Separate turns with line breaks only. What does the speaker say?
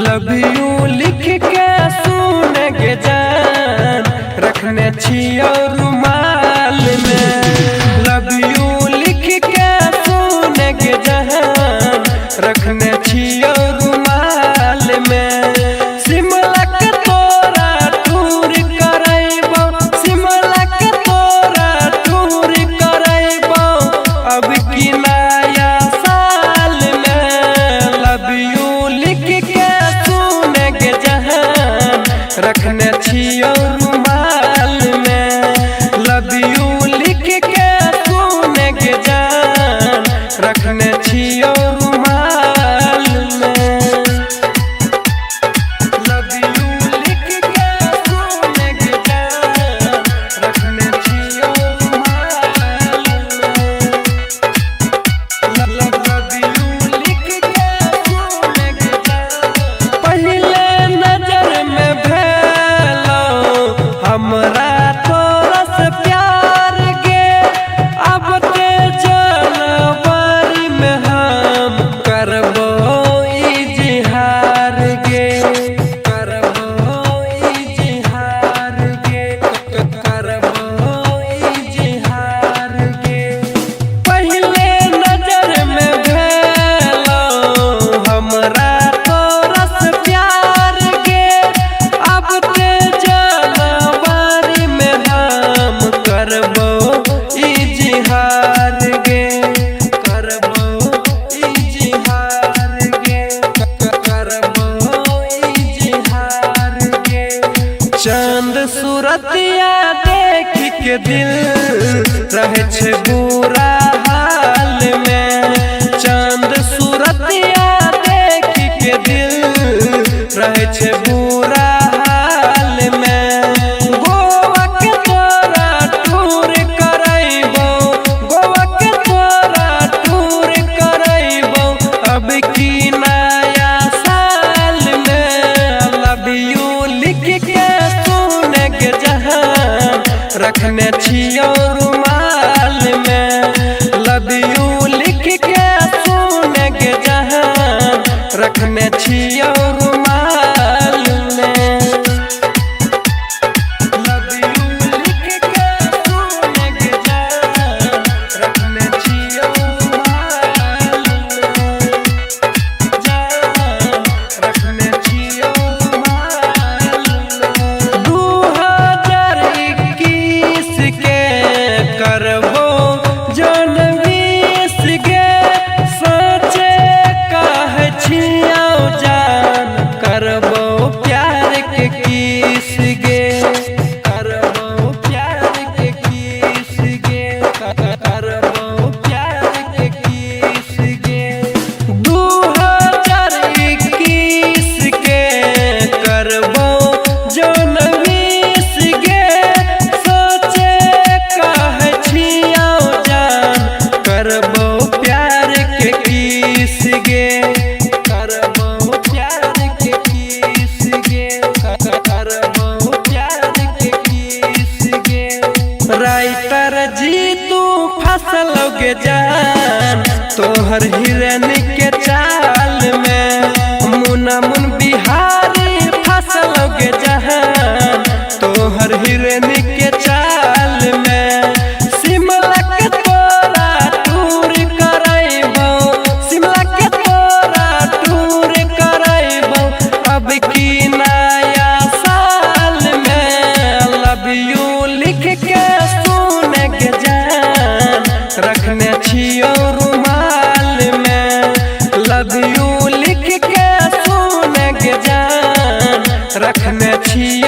Love you लिख के सुन के जान रखने छियो रुमाल में। लव यू लिख के सुन के जान रखने छियो रुमाल में। शिमला के तोरा टूर करैबो, शिमला के तोरा टूर करैबो अब की नया साल में। लव यू लिख के सुन के जान रखने छियो रुमाल में। लव यू लिख के सुन के जान रखने छियो रुमाल में। लव यू लिख के सुन के जान रखने छियो रुमाल में। लव यू लिख के सुन के जान। पहले नजर में भेलो हमरा तोरा से प्यार के, अब ते जनवरी में हम करबो इजहार गे, करबो इजहार गे, करबो इजहार गे। पहले नजर में भेलो हमरा तोरा से प्यार के, अब ते जनवरी में हम करबो इजहार गे, करबो इजहार गे, करबो इजहार गे। चांद सूरतिया देख के दिल रहे छे बुरा हाल में। चांद सूरतिया देख के दिल रहे छे बुरा हाल में। गोवा के तोरा टूर करैबो, गोवा के तोरा टूर करैबो अब की नया साल में। लव यू लिख के सुन के जान रखने छियो रुमाल में। लव यू लिख के सुन के जान रखने छियो रुमाल में। लव यू लिख के सुन के जान रखने छियो रुमाल में। जान रखने छियो रुमाल में। 2021 के करबो जौन 20 गे, सोचे कहे छियो जान करबो प्यार के किस गे, करबो प्यार के किस गे, करबो प्यार के किस गे। 2021 के करबो जौन 20 गे, सोचे कहे छियो जान करबो प्यार के किस गे, करबो प्यार के किस गे, करबो प्यार के किस गे। राइटर जी तू फसलोगे जान तोहर हिरन के चाल में। मुना मुन बिहारी फसलोगे जान तोहर हिरन के चाल में। शिमला के तोरा टूर करैबो, शिमला के तोरा टूर करैबो अब की नया साल में। लव यू लिख के सुन के जान रखने छियो रुमाल में। लव यू लिख के सुन के जान रखने छियो